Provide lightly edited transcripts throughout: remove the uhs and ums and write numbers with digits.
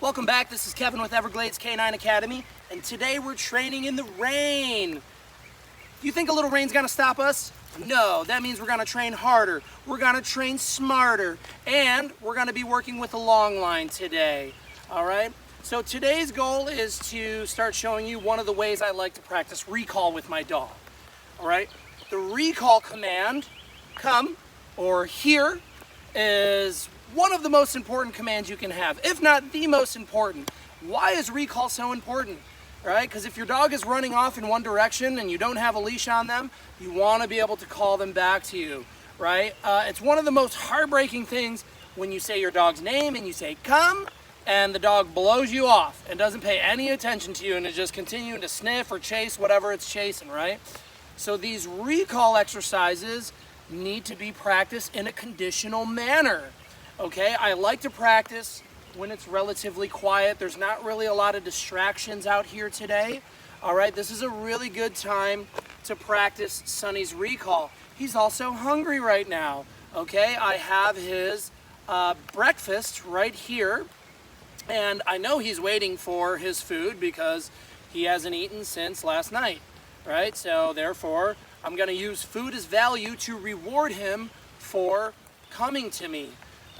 Welcome back. This is Kevin with Everglades Canine Academy, and today we're training in the rain. Do you think a little rain's gonna stop us? No, that means we're gonna train harder, we're gonna train smarter, and we're gonna be working with a long line today, all right? So today's goal is to start showing you one of the ways I like to practice recall with my dog, all right? The recall command, come or here, is one of the most important commands you can have, if not the most important. Why is recall so important? Right? Because if your dog is running off in one direction and you don't have a leash on them, you want to be able to call them back to you, right? It's one of the most heartbreaking things when you say your dog's name and you say come, and the dog blows you off and doesn't pay any attention to you and is just continuing to sniff or chase whatever it's chasing, right? So these recall exercises need to be practiced in a conditional manner. Okay, I like to practice when it's relatively quiet. There's not really a lot of distractions out here today. All right, this is a really good time to practice Sonny's recall. He's also hungry right now. Okay, I have his breakfast right here, and I know he's waiting for his food because he hasn't eaten since last night, right? So therefore, I'm gonna use food as value to reward him for coming to me.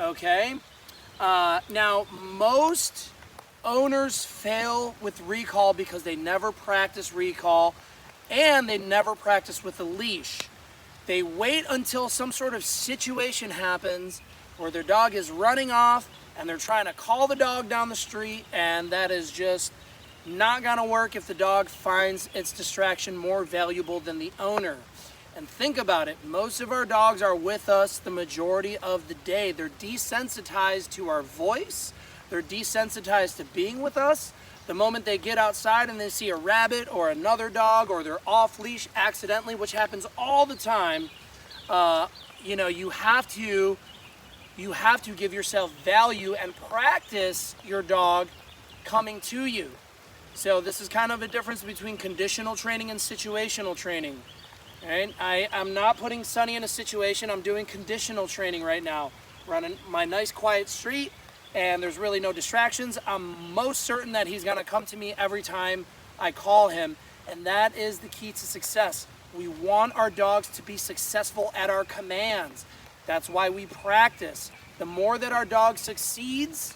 Okay, now most owners fail with recall because they never practice recall and they never practice with a leash. They wait until some sort of situation happens where their dog is running off and they're trying to call the dog down the street, and that is just not gonna work if the dog finds its distraction more valuable than the owner. And think about it, most of our dogs are with us the majority of the day. They're desensitized to our voice. They're desensitized to being with us. The moment they get outside and they see a rabbit or another dog, or they're off leash accidentally, which happens all the time, you have to give yourself value and practice your dog coming to you. So this is kind of a difference between conditional training and situational training. Right? I'm not putting Sonny in a situation. I'm doing conditional training right now. Running my nice quiet street and there's really no distractions. I'm most certain that he's gonna come to me every time I call him, and that is the key to success. We want our dogs to be successful at our commands. That's why we practice. The more that our dog succeeds,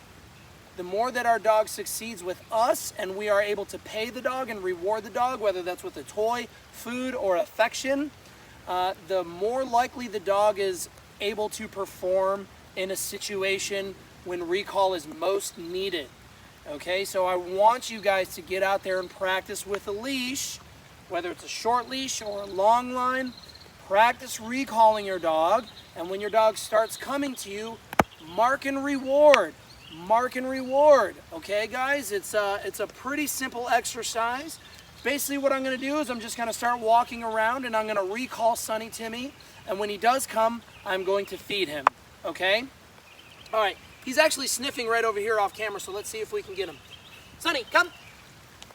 with us and we are able to pay the dog and reward the dog, whether that's with a toy, food, or affection, the more likely the dog is able to perform in a situation when recall is most needed. Okay, so I want you guys to get out there and practice with a leash, whether it's a short leash or a long line. Practice recalling your dog, and when your dog starts coming to you, mark and reward. Mark and reward. Okay, guys, it's a pretty simple exercise. Basically what I'm going to do is I'm just going to start walking around and I'm going to recall Sonny to me, and when he does come, I'm going to feed him. Okay? All right, he's actually sniffing right over here off camera, so let's see if we can get him. Sonny, come.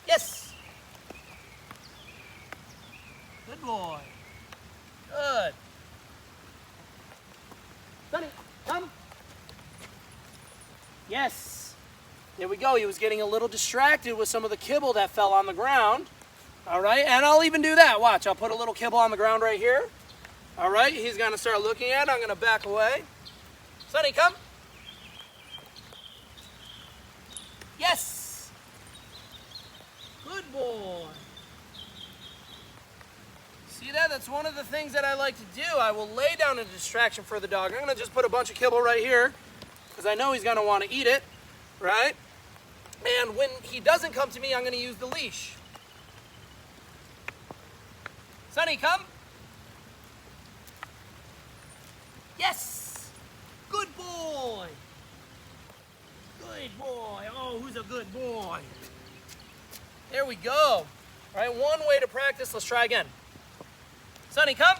Yes. Good boy. Good. Sonny, come. Yes, there we go. He was getting a little distracted with some of the kibble that fell on the ground. All right, and I'll even do that. Watch, I'll put a little kibble on the ground right here. All right, he's gonna start looking at it. I'm gonna back away. Sonny, come. Yes. Good boy. See that? That's one of the things that I like to do. I will lay down a distraction for the dog. I'm gonna just put a bunch of kibble right here, because I know he's going to want to eat it, right? And when he doesn't come to me, I'm going to use the leash. Sonny, come. Yes. Good boy. Good boy. Oh, who's a good boy? There we go. All right, one way to practice. Let's try again. Sonny, come.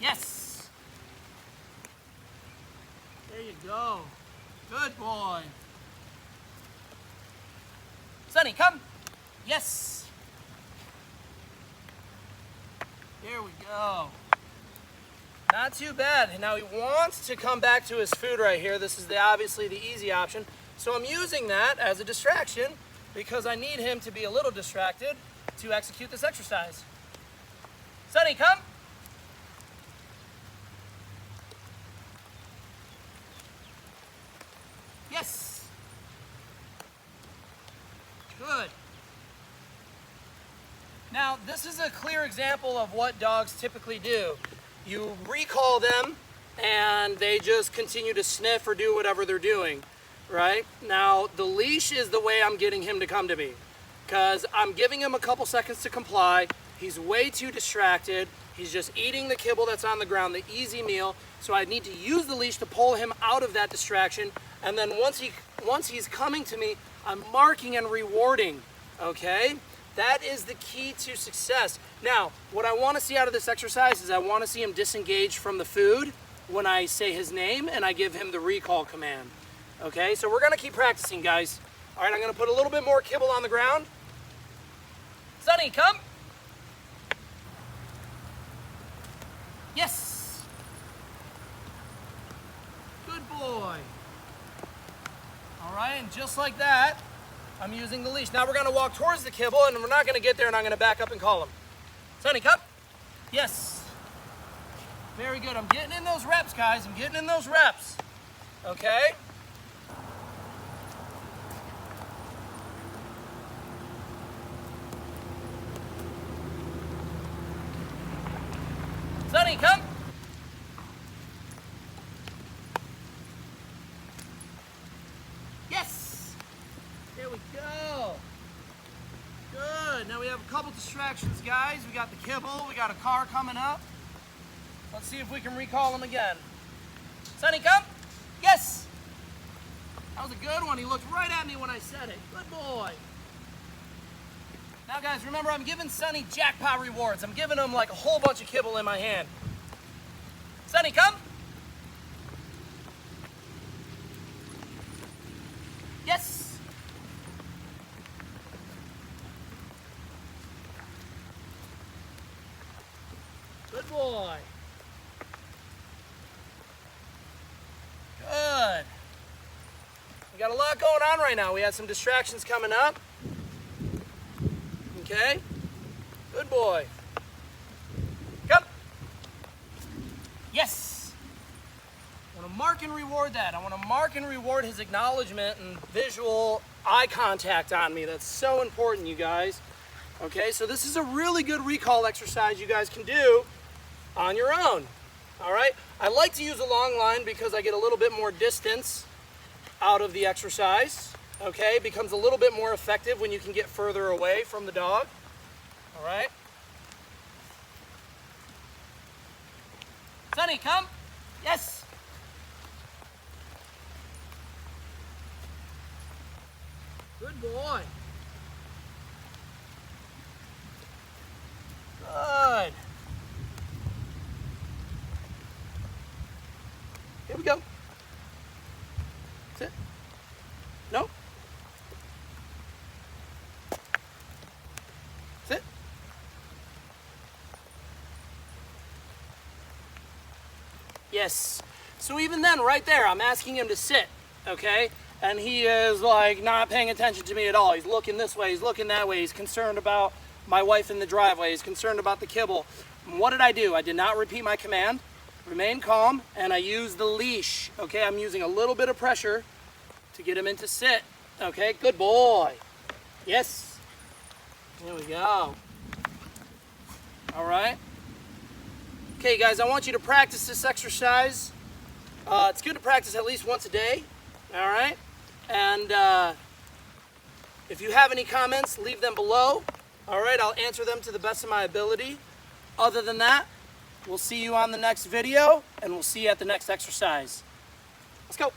Yes. There you go. Good boy. Sonny, come. Yes. There we go. Not too bad. Now he wants to come back to his food right here. This is obviously the easy option. So I'm using that as a distraction because I need him to be a little distracted to execute this exercise. Sonny, come. Yes. Good. Now, this is a clear example of what dogs typically do. You recall them and they just continue to sniff or do whatever they're doing, right? Now, the leash is the way I'm getting him to come to me because I'm giving him a couple seconds to comply. He's way too distracted. He's just eating the kibble that's on the ground, the easy meal. So I need to use the leash to pull him out of that distraction. And then once he's coming to me, I'm marking and rewarding, okay? That is the key to success. Now, what I want to see out of this exercise is I want to see him disengage from the food when I say his name and I give him the recall command. Okay, so we're going to keep practicing, guys. All right, I'm going to put a little bit more kibble on the ground. Sonny, come. Yes. Good boy. All right, and just like that, I'm using the leash. Now we're going to walk towards the kibble, and we're not going to get there, and I'm going to back up and call him. Sonny, come. Yes. Very good. I'm getting in those reps, guys. I'm getting in those reps. Okay? Sonny, come. Yes. There we go. Good. Now we have a couple distractions, guys. We got the kibble. We got a car coming up. Let's see if we can recall him again. Sonny, come. Yes. That was a good one. He looked right at me when I said it. Good boy. Now, guys, remember, I'm giving Sonny jackpot rewards. I'm giving him like a whole bunch of kibble in my hand. Sonny, come. Yes. Good boy. Good. We got a lot going on right now. We had some distractions coming up. Okay. Good boy. Come. Yes. I want to mark and reward that. I want to mark and reward his acknowledgement and visual eye contact on me. That's so important, you guys. Okay, so this is a really good recall exercise you guys can do on your own. All right. I like to use a long line because I get a little bit more distance out of the exercise. Okay, it becomes a little bit more effective when you can get further away from the dog. All right. Sonny, come. Yes. Good boy. Good. Here we go. Sit. No. Sit. Yes. So even then, right there, I'm asking him to sit, okay? And he is like not paying attention to me at all. He's looking this way, he's looking that way. He's concerned about my wife in the driveway. He's concerned about the kibble. And what did I do? I did not repeat my command. Remain calm, and I used the leash. Okay, I'm using a little bit of pressure to get him into sit. Okay, good boy. Yes. There we go. All right. Okay, guys, I want you to practice this exercise. It's good to practice at least once a day. All right. And if you have any comments, leave them below. All right, I'll answer them to the best of my ability. Other than that, we'll see you on the next video, and we'll see you at the next exercise. Let's go.